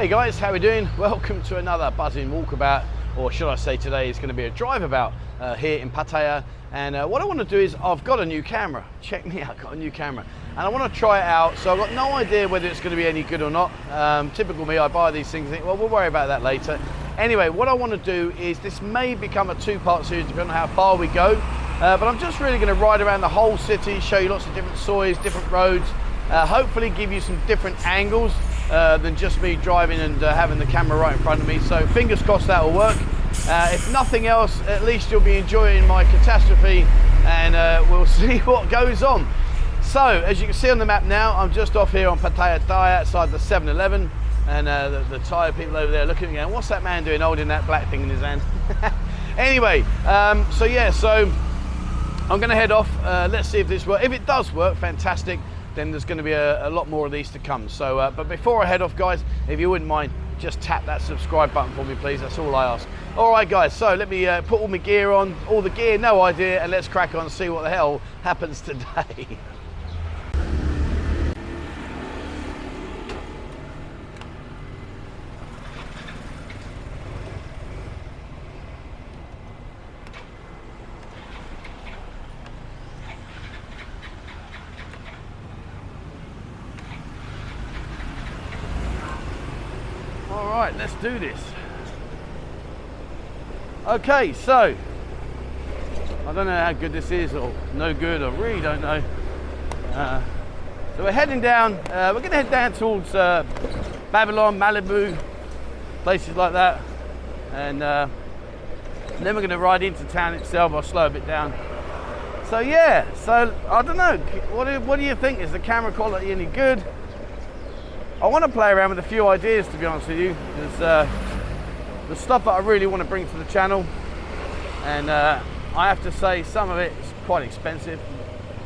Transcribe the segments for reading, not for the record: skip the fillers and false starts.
Hey guys, how we doing? Welcome to another buzzing walkabout, or should I say today is going to be a drive about here in Pattaya. And what I want to do is, I've got a new camera. Check me out, I've got a new camera. And I want to try it out, so I've got no idea whether it's going to be any good or not. Typical me, I buy these things and think, well, we'll worry about that later. Anyway, what I want to do is, this may become a two-part series depending on how far we go. But I'm just really going to ride around the whole city, show you lots of different sois, different roads, hopefully give you some different angles than just me driving and having the camera right in front of me. So fingers crossed that will work. If nothing else, at least you'll be enjoying my catastrophe, and we'll see what goes on. So as you can see on the map now, I'm just off here on Pattaya outside the 7-Eleven, and the tyre people over there looking at me, what's that man doing holding that black thing in his hand? Anyway, so I'm going to head off. Let's see if this works. If it does work, fantastic. Then there's going to be a lot more of these to come. So, but before I head off, guys, if you wouldn't mind, just tap that subscribe button for me, please. That's all I ask. All right, guys, so let me put all my gear on. All the gear, no idea, and let's crack on and see what the hell happens today. Alright, let's do this. Okay, so I don't know how good this is or no good, I really don't know. So we're heading down, we're going to head down towards Babylon, Malibu, places like that, and then we're going to ride into town itself. I'll slow a bit down. So yeah, so I don't know, what do you think? Is the camera quality any good? I want to play around with a few ideas, to be honest with you. There's the stuff that I really want to bring to the channel, and I have to say some of it is quite expensive.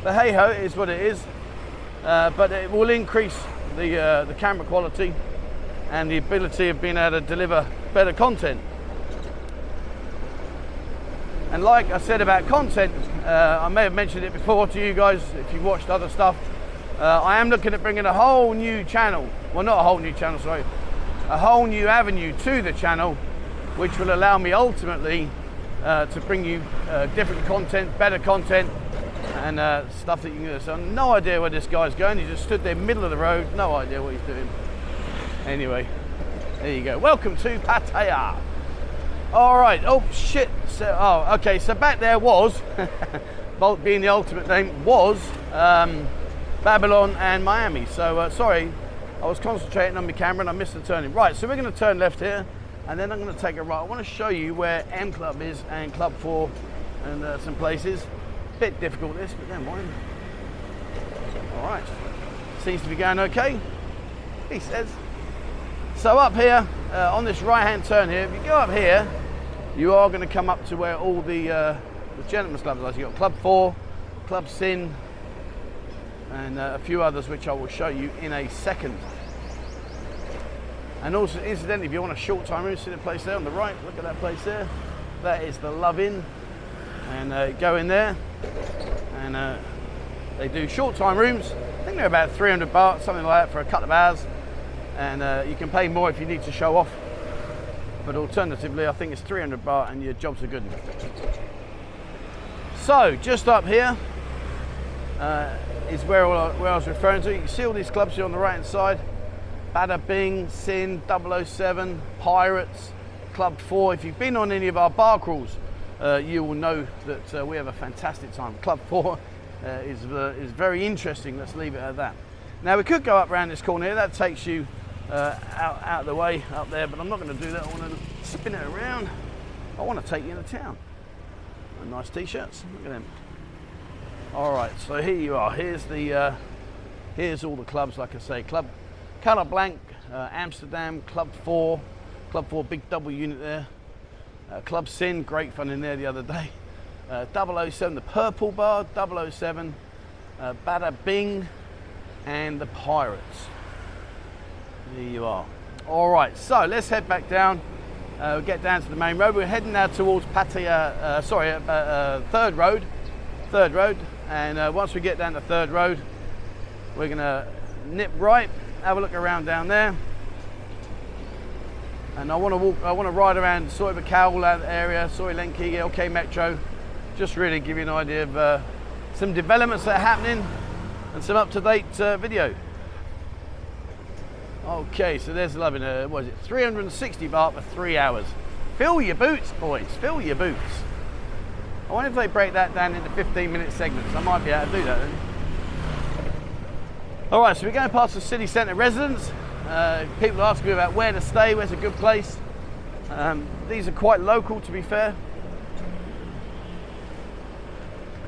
But hey ho, it is what it is. But it will increase the camera quality and the ability of being able to deliver better content. And like I said about content, I may have mentioned it before to you guys if you've watched other stuff. I am looking at bringing a whole new channel, well not a whole new channel, sorry, a whole new avenue to the channel, which will allow me ultimately to bring you different content, better content, and stuff that you can do. So no idea where this guy's going. He just stood there middle of the road, no idea what he's doing. Anyway, there you go. Welcome to Pattaya. All right, oh shit, so, oh okay, so back there was, being the ultimate name, was Babylon and Miami. So sorry, I was concentrating on my camera and I missed the turning. Right, so we're going to turn left here, and then I'm going to take a right. I want to show you where M Club is and Club 4 and some places. Bit difficult this, but never mind. All right, seems to be going okay, he says. So up here, on this right-hand turn here, if you go up here, you are going to come up to where all the gentlemen's clubs are. So you've got Club 4, Club Sin, and a few others which I will show you in a second. And also, incidentally, if you want a short time room, see the place there on the right, look at that place there. That is the Love Inn, and go in there, and they do short time rooms. I think they're about 300 baht, something like that, for a couple of hours, and you can pay more if you need to show off, but alternatively I think it's 300 baht and your jobs are good. So just up here is where I was referring to. You can see all these clubs here on the right hand side. Bada Bing, Sin, 007, Pirates, Club 4. If you've been on any of our bar crawls, you will know that we have a fantastic time. Club 4 is very interesting, let's leave it at that. Now we could go up around this corner here, that takes you out of the way up there, but I'm not going to do that. I want to spin it around. I want to take you into town. Nice t-shirts, look at them. All right, so here you are. Here's all the clubs, like I say. Club Color Blank, Amsterdam, Club 4, big double unit there. Club Sin, great fun in there the other day. 007, the Purple Bar, 007, Bada Bing, and the Pirates. There you are. All right, so let's head back down. We'll get down to the main road. We're heading now towards Pattaya, Third Road, and once we get down to Third Road, we're gonna nip right, have a look around down there, and I want to ride around Soy Buakhao area, Soy Lenki, LK Metro, just really give you an idea of some developments that are happening and some up-to-date video. Okay, so there's 11, what is it, 360 baht for 3 hours. Fill your boots, boys, fill your boots. I wonder if they break that down into 15-minute segments. I might be able to do that then. All right, so we're going past the city centre residence. People ask me about where to stay, where's a good place. These are quite local, to be fair.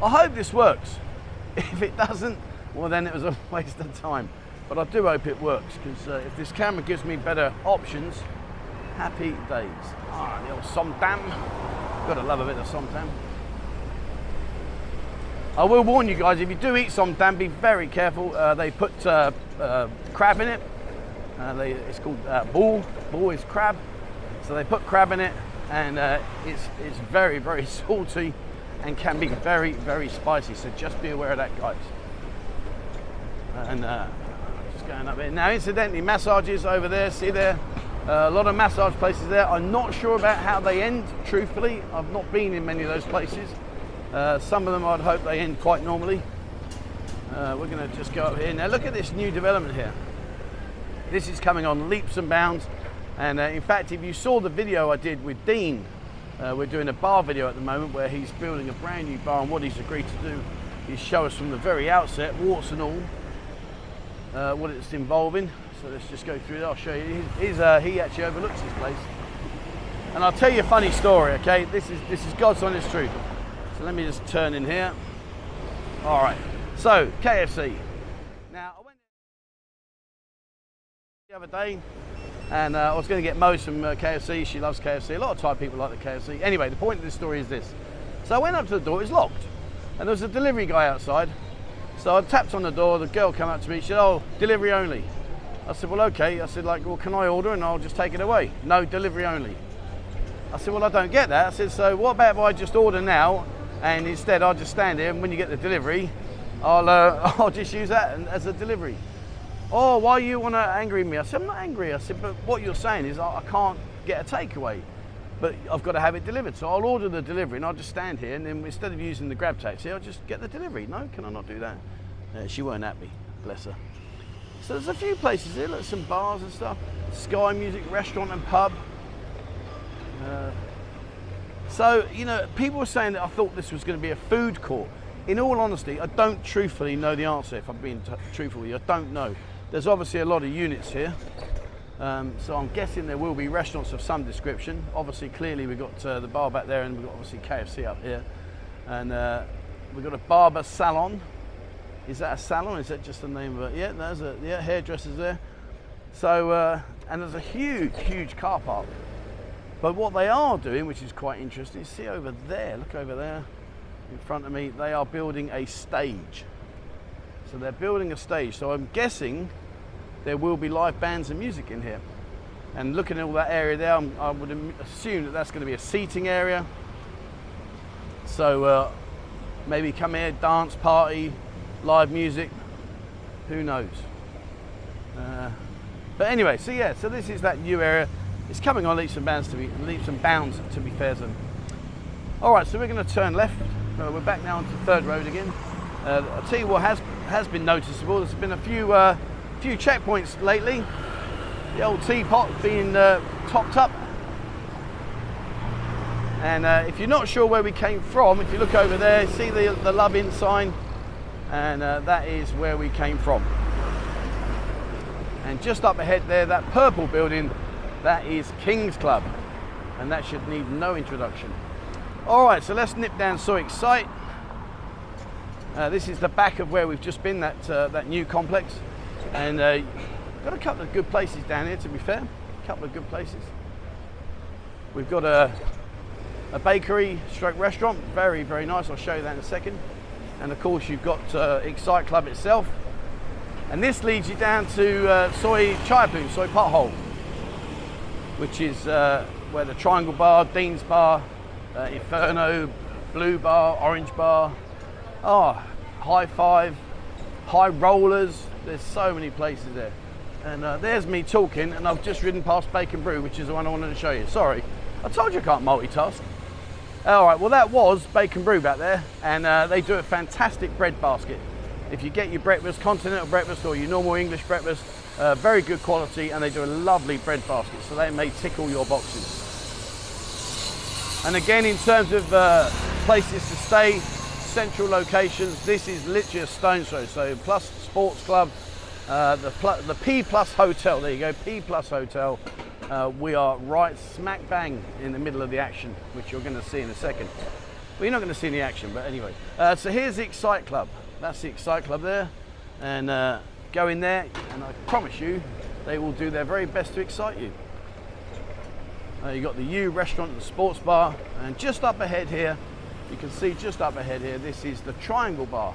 I hope this works. If it doesn't, well then it was a waste of time. But I do hope it works, because if this camera gives me better options, happy days. Ah, the old somtam. Gotta love a bit of somtam. I will warn you guys, if you do eat somtam, be very careful. They put crab in it. It's called bull. Bull is crab. So they put crab in it, and it's very, very salty and can be very, very spicy. So just be aware of that, guys. And just going up here. Now, incidentally, massages over there, see there? A lot of massage places there. I'm not sure about how they end, truthfully. I've not been in many of those places. Some of them I'd hope they end quite normally. We're going to just go up here. Now look at this new development here. This is coming on leaps and bounds. And in fact, if you saw the video I did with Dean, we're doing a bar video at the moment where he's building a brand new bar, and what he's agreed to do is show us from the very outset, warts and all, what it's involving. So let's just go through it. I'll show you. He actually overlooks this place. And I'll tell you a funny story, okay? This is God's honest truth. So let me just turn in here. All right, so KFC. Now, I went the other day, and I was going to get Mo some KFC. She loves KFC. A lot of Thai people like the KFC. Anyway, the point of this story is this. So I went up to the door, it was locked, and there was a delivery guy outside. So I tapped on the door, the girl came up to me, she said, oh, delivery only. I said, well, okay. I said, like, well, can I order and I'll just take it away? No, delivery only. I said, well, I don't get that. I said, so what about if I just order now, and instead I'll just stand here, and when you get the delivery, I'll just use that as a delivery. Oh, why you want to angry me? I said, I'm not angry. I said, but what you're saying is I can't get a takeaway, but I've got to have it delivered. So I'll order the delivery and I'll just stand here, and then instead of using the grab taxi, I'll just get the delivery. No, can I not do that? She weren't happy, bless her. So there's a few places here, like some bars and stuff. Sky Music Restaurant and Pub. So, you know, people were saying that I thought this was going to be a food court. In all honesty, I don't truthfully know the answer, if I'm being truthful with you. I don't know. There's obviously a lot of units here. So I'm guessing there will be restaurants of some description. Obviously, clearly we've got the bar back there, and we've got obviously KFC up here. And we've got a barber salon. Is that a salon? Is that just the name of it? Yeah, there's hairdressers there. So, and there's a huge, huge car park. But what they are doing, which is quite interesting, see over there, look over there in front of me, they are building a stage. So they're building a stage. So I'm guessing there will be live bands and music in here. And looking at all that area there, I would assume that that's going to be a seating area. So maybe come here, dance party, live music, who knows. But anyway, so yeah, so this is that new area. It's coming on leaps and bounds to be fair to them. All right, so we're going to turn left. We're back now onto Third Road again. I'll tell you what has been noticeable. There's been a few checkpoints lately. The old teapot being topped up. And if you're not sure where we came from, if you look over there, see the Love In sign, and that is where we came from. And just up ahead there, that purple building, that is King's Club, and that should need no introduction. All right, so let's nip down Soik site. This is the back of where we've just been, that new complex, and got a couple of good places down here, to be fair. A couple of good places. We've got a bakery stroke restaurant, very, very nice. I'll show you that in a second. And of course you've got Excite Club itself, and this leads you down to Soy Chaiaploon, Soy Pothole, which is where the Triangle Bar, Dean's Bar, Inferno, Blue Bar, Orange Bar, High Five, High Rollers. There's so many places there. And there's me talking, and I've just ridden past Bacon Brew, which is the one I wanted to show you. Sorry, I told you I can't multitask. All right, well that was Bacon Brew back there, and they do a fantastic bread basket. If you get your breakfast, continental breakfast or your normal English breakfast, very good quality, and they do a lovely bread basket, so they may tick all your boxes. And again, in terms of places to stay, central locations, this is literally a stone's throw. So Plus Sports Club, the P Plus Hotel, there you go, P Plus Hotel. We are right smack bang in the middle of the action, which you're going to see in a second. Well, you're not going to see any action, but anyway. So here's the Excite Club. That's the Excite Club there. And go in there, and I promise you, they will do their very best to excite you. You've got the U restaurant and sports bar, and just up ahead here, you can see just up ahead here, this is the Triangle Bar.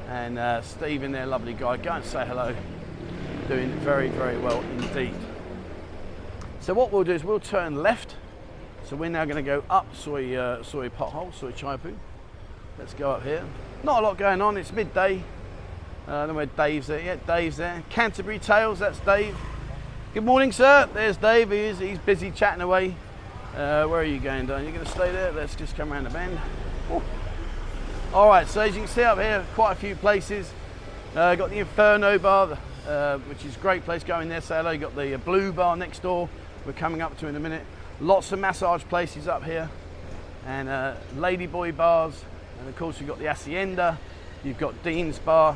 And Steve in there, lovely guy, go and say hello. Doing very, very well indeed. So what we'll do is we'll turn left. So we're now going to go up Soy Pothole, Soy Chaipu. Let's go up here. Not a lot going on, it's midday. I don't know where Dave's there. Yeah, Dave's there. Canterbury Tales, that's Dave. Good morning, sir. There's Dave. He's busy chatting away. Where are you going, Don? You're going to stay there? Let's just come around the bend. Ooh. All right, so as you can see up here, quite a few places. Got the Inferno Bar, which is a great place. Go in there, say hello. You got the Blue Bar next door. We're coming up to in a minute. Lots of massage places up here, and Ladyboy bars, and of course you've got the Hacienda. You've got Dean's Bar.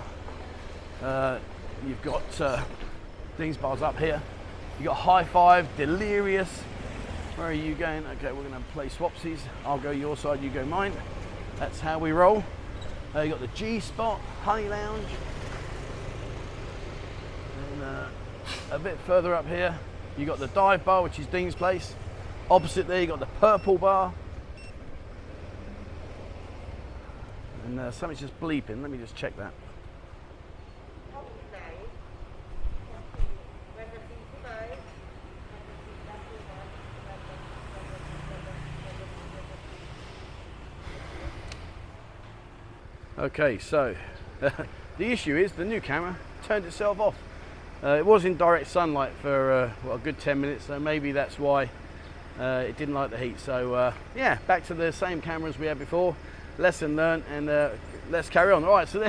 You've got Dean's Bar's up here. You've got High Five, Delirious. Where are you going? Okay, we're going to play swapsies. I'll go your side, you go mine. That's how we roll. You've got the G Spot, Honey Lounge. And a bit further up here, you've got the Dive Bar, which is Dean's place. Opposite there, you've got the Purple Bar. And something's just bleeping. Let me just check that. Okay, so the issue is the new camera turned itself off. It was in direct sunlight for a good 10 minutes, so maybe that's why it didn't like the heat. So yeah, back to the same camera as we had before. Lesson learned, and let's carry on. All right, so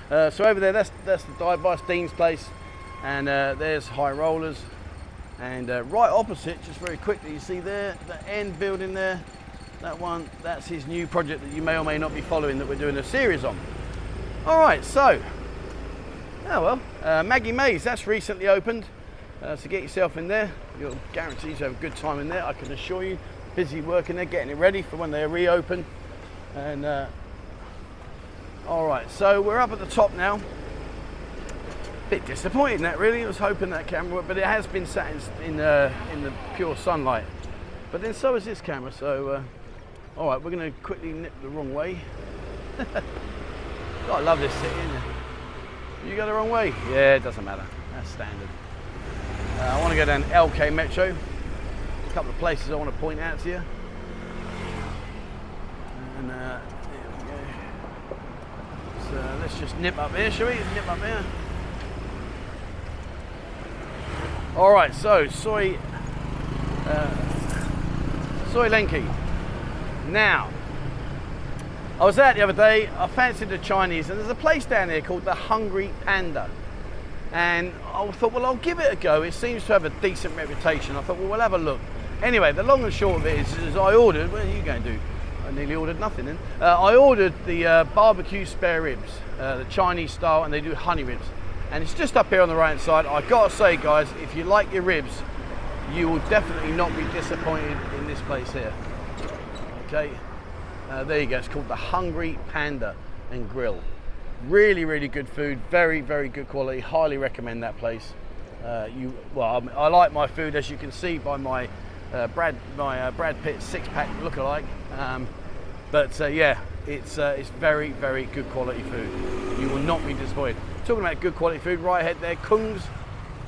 so over there, that's the Dive Bar, Dean's place, and there's High Rollers, and right opposite, just very quickly, you see there the end building there. That one, that's his new project that you may or may not be following, that we're doing a series on. All right, so, Maggie Mays, that's recently opened. So get yourself in there. You'll guarantee to have a good time in there, I can assure you. Busy working there, getting it ready for when they reopen. And all right, so we're up at the top now. Bit disappointed in that, really. I was hoping that camera would, but it has been sat in the pure sunlight. But then so is this camera, so all right, we're going to quickly nip the wrong way. God, I love this city, isn't it? You go the wrong way? Yeah, it doesn't matter. That's standard. I want to go down LK Metro. A couple of places I want to point out to you. And there we go. So let's just nip up here, shall we? Nip up here. All right, so Soy Lenki. Now, I was out the other day, I fancied the Chinese, and there's a place down here called the Hungry Panda. And I thought, well, I'll give it a go. It seems to have a decent reputation. I thought, well, we'll have a look. Anyway, the long and short of it is I ordered, what are you going to do? I nearly ordered nothing then. I ordered the barbecue spare ribs, the Chinese style, and they do honey ribs. And it's just up here on the right hand side. I gotta say, guys, if you like your ribs, you will definitely not be disappointed in this place here. Okay, there you go. It's called the Hungry Panda and Grill. Really, really good food. Very, very good quality. Highly recommend that place. I like my food, as you can see by my Brad Pitt six-pack lookalike. Yeah, it's very, very good quality food. You will not be disappointed. Talking about good quality food, right ahead there, Kung's.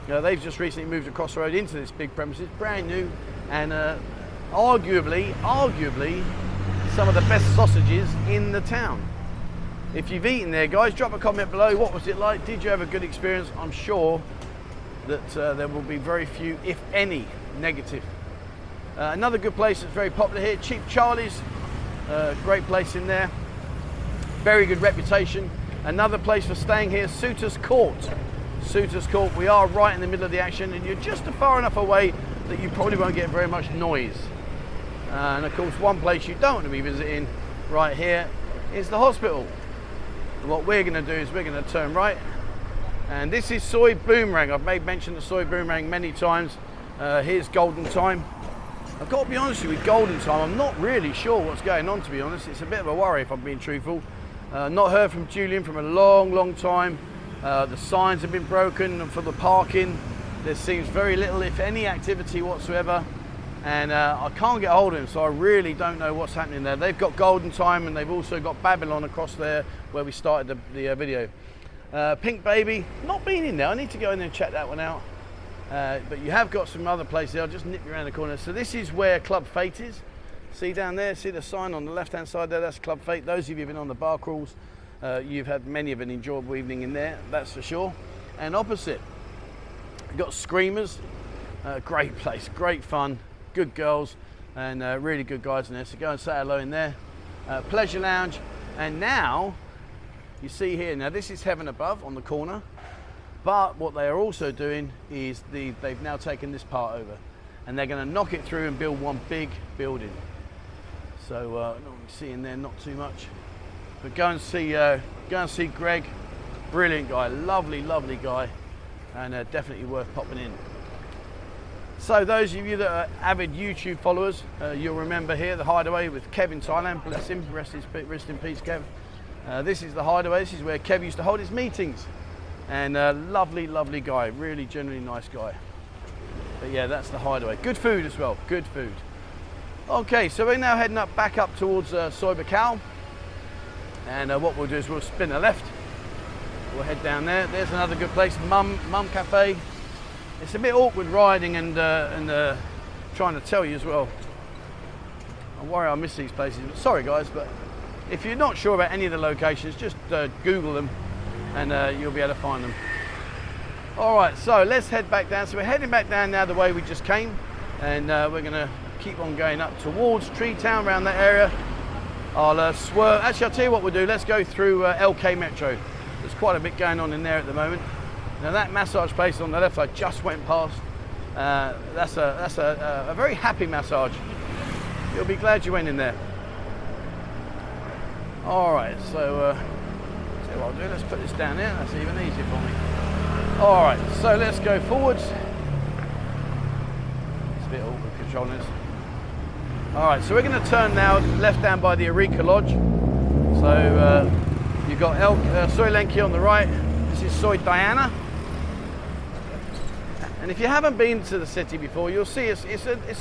They've just recently moved across the road into this big premises, brand new, and arguably some of the best sausages in the town. If you've eaten there, guys, drop a comment below. What was it like? Did you have a good experience? I'm sure that there will be very few, if any, negative. Another good place that's very popular here, Cheap Charlie's. Great place in there. Very good reputation. Another place for staying here, Suitors Court. Suitors Court, we are right in the middle of the action, and you're just far enough away that you probably won't get very much noise. And of course, one place you don't want to be visiting right here is the hospital. What we're going to do is we're going to turn right, and this is Soi Boomerang. I've made mention of Soi Boomerang many times. Here's Golden Time. I've got to be honest with you, Golden Time, I'm not really sure what's going on, to be honest. It's a bit of a worry if I'm being truthful. Not heard from Julian from a long time. The signs have been broken for the parking. There seems very little, if any, activity whatsoever. And I can't get hold of him, so I really don't know what's happening there. They've got Golden Time, and they've also got Babylon across there where we started the video. Pink Baby, not been in there. I need to go in there and check that one out. But you have got some other places. I'll just nip you around the corner. So this is where Club Fate is. See down there, see the sign on the left hand side there, that's Club Fate. Those of you who've been on the bar crawls, you've had many of an enjoyable evening in there, that's for sure. And opposite, we've got Screamers. Great place, great fun, good girls, and really good guys in there. So go and say hello in there. Pleasure Lounge. And now, you see here, now this is Heaven Above on the corner. But what they are also doing is they've now taken this part over, and they're going to knock it through and build one big building. So not really seeing there, not too much. But go and see Greg, brilliant guy, lovely guy, and definitely worth popping in. So those of you that are avid YouTube followers, you'll remember here the Hideaway with Kev in Thailand. Bless him, rest in peace, Kev. This is the Hideaway. This is where Kev used to hold his meetings. And lovely guy, really genuinely nice guy. But yeah, that's the Hideaway. Good food as well, good food. Okay, so we're now heading back up towards Soi Buakhao. And what we'll do is we'll spin a left. We'll head down there. There's another good place, hmmmmm Cafe. It's a bit awkward riding and trying to tell you as well. I worry I miss these places. Sorry guys, but if you're not sure about any of the locations, just Google them, and you'll be able to find them. All right, so let's head back down. So we're heading back down now the way we just came, and we're gonna keep on going up towards Tree Town, around that area. I'll swerve. Actually, I'll tell you what we'll do. Let's go through LK Metro. There's quite a bit going on in there at the moment. Now that massage place on the left I just went past. That's a very happy massage. You'll be glad you went in there. All right, so see what I'll do. Let's put this down here. That's even easier for me. All right, so let's go forwards. It's a bit awkward controlling this. All right, so we're going to turn now left down by the Eureka Lodge. So you've got Soi Lenki on the right. This is Soi Diana. And if you haven't been to the city before, you'll see it's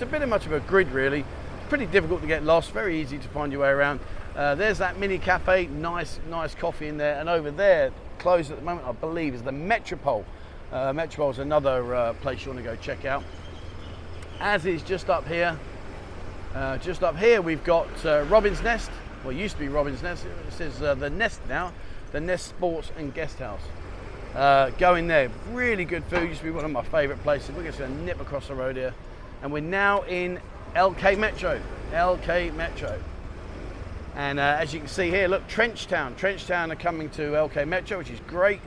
a bit much of a grid really. It's pretty difficult to get lost, very easy to find your way around. There's that mini cafe, nice coffee in there, and over there, closed at the moment, I believe, is the Metropole. Metropole is another place you want to go check out. As is just up here we've got Robin's Nest. Well, it used to be Robin's Nest. It says the Nest now, the Nest Sports and Guest House. Go in there, really good food. Used to be one of my favourite places. We're just going to nip across the road here, and we're now in LK Metro. And as you can see here, look, Trench Town are coming to LK Metro, which is great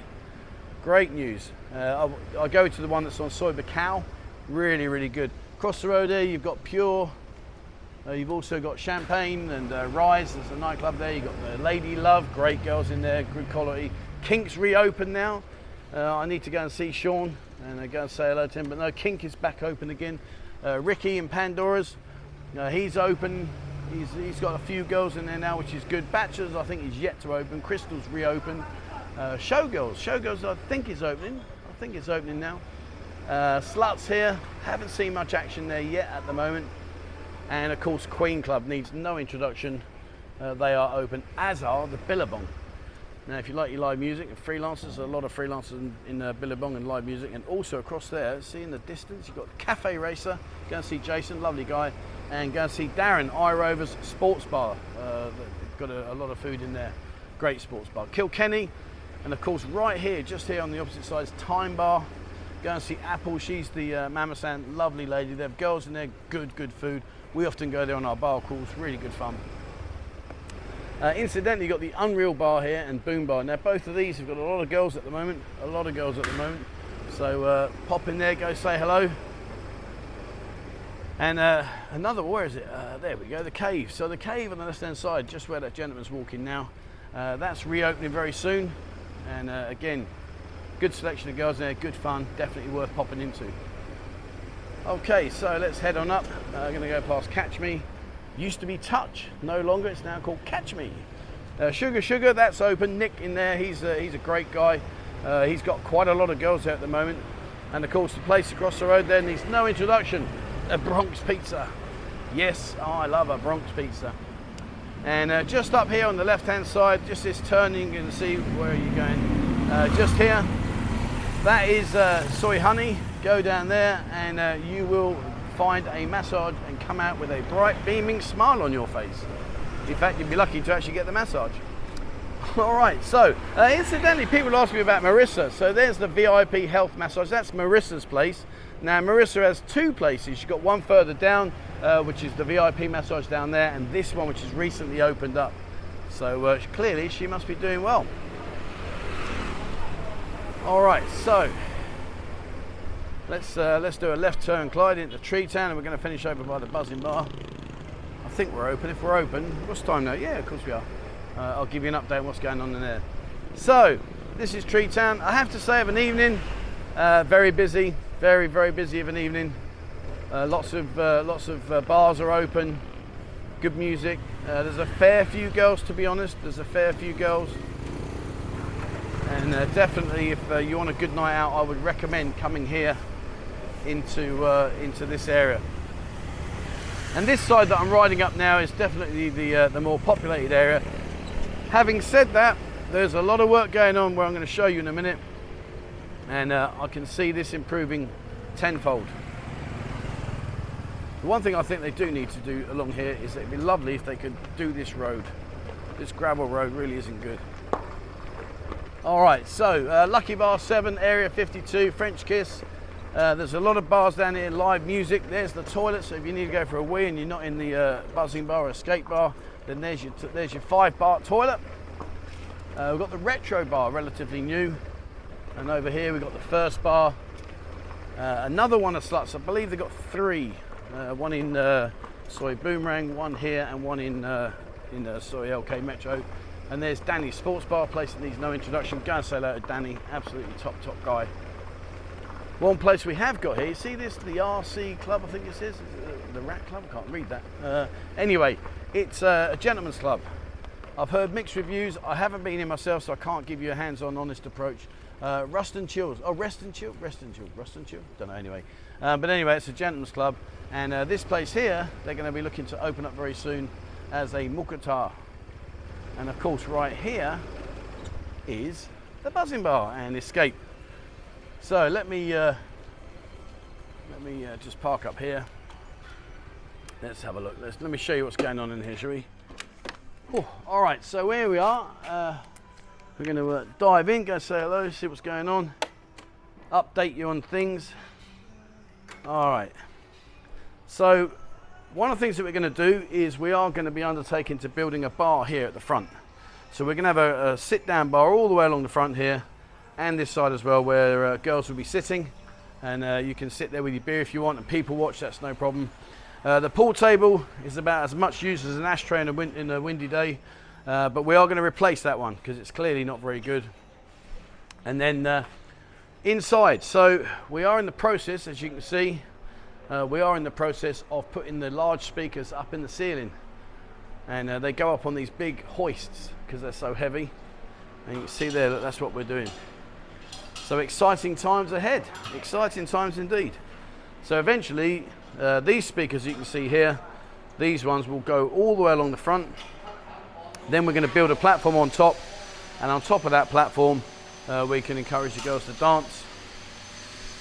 news. I'll go to the one that's on Soi Buakhao, really good. Across the road here you've got Pure, you've also got Champagne and Rise, there's a nightclub there. You've got the Lady Love, great girls in there, good quality. Kink's reopened now. I need to go and see Sean and go and say hello to him, but no, Kink is back open again. Ricky and Pandora's, he's open. He's got a few girls in there now, which is good. Bachelors, I think, is yet to open. Crystal's reopened. Showgirls, I think is opening. I think it's opening now. Sluts here, haven't seen much action there yet at the moment. And of course, Queen Club needs no introduction. They are open, as are the Billabong. Now, if you like your live music and freelancers, a lot of freelancers in Billabong and live music, and also across there, see in the distance, you've got Cafe Racer. Go and see Jason, lovely guy, and go and see Darren, iRover's Sports Bar. They've got a lot of food in there. Great sports bar. Kilkenny, and of course, right here, just here on the opposite side, is Time Bar. Go and see Apple. She's the mama-san, lovely lady. They have girls in there, good food. We often go there on our bar calls, really good fun. Incidentally, you've got the Unreal Bar here and Boom Bar. Now, both of these have got a lot of girls at the moment, So pop in there, go say hello. And another, where is it? There we go, the cave. So the cave on the left-hand side, just where that gentleman's walking now, that's reopening very soon. And again, good selection of girls there, good fun, definitely worth popping into. Okay, so let's head on up. I'm going to go past Catch Me. Used to be Touch, no longer. It's now called Catch Me. Sugar, that's open. Nick in there, he's a great guy. He's got quite a lot of girls there at the moment. And of course, the place across the road there needs no introduction. A Bronx Pizza. Yes, oh, I love a Bronx Pizza. And just up here on the left-hand side, just this turning, you can see where are you going. Just here, that is Soy Honey. Go down there, and you will find a massage and come out with a bright beaming smile on your face. In fact, you'd be lucky to actually get the massage. All right, so incidentally, people ask me about Marissa. So there's the VIP health massage. That's Marissa's place. Now Marissa has two places. She's got one further down, which is the VIP massage down there, and this one which has recently opened up. So clearly she must be doing well. All right, so let's do a left turn, Clyde, into Tree Town, and we're going to finish over by the Buzzing Bar. I think we're open. If we're open, what's time now? Yeah, of course we are. I'll give you an update on what's going on in there. So this is Tree Town. I have to say, of an evening, very busy, very busy of an evening. Lots of bars are open. Good music. There's a fair few girls, to be honest. There's a fair few girls. And definitely, if you want a good night out, I would recommend coming here into this area. And this side that I'm riding up now is definitely the more populated area. Having said that, there's a lot of work going on where I'm going to show you in a minute, and I can see this improving tenfold. The one thing I think they do need to do along here is it'd be lovely if they could do this road. This gravel road really isn't good. All right, so Lucky Bar 7, Area 52, French Kiss. There's a lot of bars down here, live music. There's the toilet, so if you need to go for a wee and you're not in the Buzzing Bar or Escape Bar, then there's your 5-part toilet. We've got the Retro Bar, relatively new. And over here we've got the First Bar. Another one of sluts, I believe they've got 3. One in Soy Boomerang, one here, and one in Soy LK Metro. And there's Danny's Sports Bar, place that needs no introduction. Go and say hello to Danny, absolutely top guy. One place we have got here, you see this, the RC Club, I think it says, the Rat Club, I can't read that. Anyway, it's a gentleman's club. I've heard mixed reviews. I haven't been in myself, so I can't give you a hands-on, honest approach. Rest and Chill, don't know anyway. But anyway, it's a gentleman's club, and this place here, they're going to be looking to open up very soon as a Mukata. And of course, right here is the Buzzing Bar and Escape. So let me just park up here. Let's have a look. Let me show you what's going on in here, shall we? Oh, all right, so here we are. We're going to dive in, go say hello, see what's going on, update you on things. All right. So one of the things that we're going to do is we are going to be undertaking to building a bar here at the front. So we're going to have a sit-down bar all the way along the front here, and this side as well, where girls will be sitting, and you can sit there with your beer if you want and people watch, that's no problem. The pool table is about as much use as an ashtray in a windy day, but we are going to replace that one because it's clearly not very good. And then inside, so we are in the process, as you can see, we are in the process of putting the large speakers up in the ceiling, and they go up on these big hoists because they're so heavy, and you can see there that that's what we're doing. So exciting times ahead, exciting times indeed. So eventually these speakers you can see here, these ones will go all the way along the front. Then we're going to build a platform on top, and on top of that platform we can encourage the girls to dance.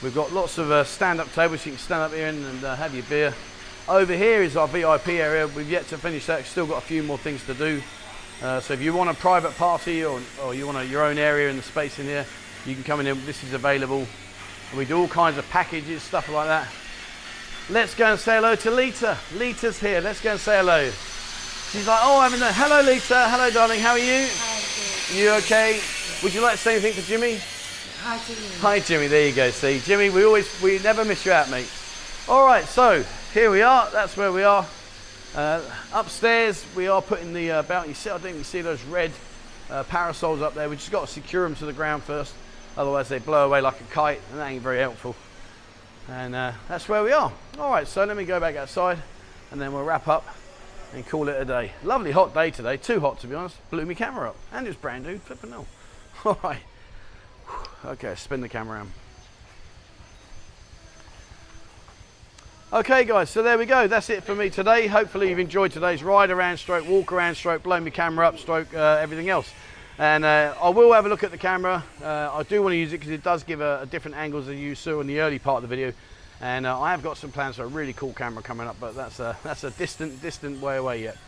We've got lots of stand-up tables, so you can stand up here and have your beer. Over here is our VIP area. We've yet to finish that, still got a few more things to do. So if you want a private party or you want your own area in the space in here, you can come in here. This is available. and we do all kinds of packages, stuff like that. Let's go and say hello to Lita. Lita's here. Let's go and say hello. She's like, oh, I'm in there. Hello, Lita. Hello, darling. How are you? Hi, You okay? Would you like to say anything to Jimmy? Hi, Jimmy. Hi, Jimmy. There you go. See, Jimmy, we never miss you out, mate. All right, so here we are. That's where we are. Upstairs, we are putting the bounty. You see, I don't even see those red parasols up there. We just got to secure them to the ground first. Otherwise, they blow away like a kite, and that ain't very helpful. And that's where we are. All right, so let me go back outside, and then we'll wrap up and call it a day. Lovely hot day today. Too hot, to be honest. Blew my camera up, and it was brand new. Flipping hell. All right. Okay, spin the camera around. Okay, guys, so there we go. That's it for me today. Hopefully you've enjoyed today's ride around, stroke, walk around, stroke, blow my camera up, stroke, everything else. And I will have a look at the camera. I do want to use it because it does give a different angles than you saw in the early part of the video. And I have got some plans for a really cool camera coming up, but that's a distant way away yet.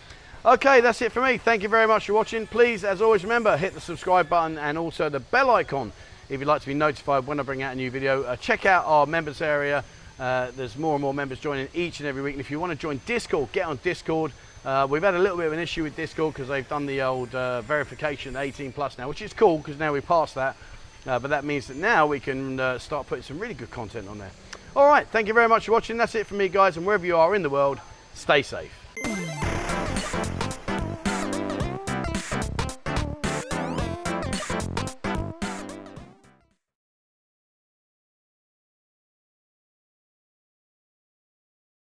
Okay, that's it for me. Thank you very much for watching. Please, as always, remember, hit the subscribe button and also the bell icon if you'd like to be notified when I bring out a new video. Check out our members area. There's more and more members joining each and every week. And if you want to join Discord, get on Discord. We've had a little bit of an issue with Discord because they've done the old verification 18 plus now, which is cool because now we've passed that. But that means that now we can start putting some really good content on there. All right, thank you very much for watching. That's it from me, guys. And wherever you are in the world, stay safe.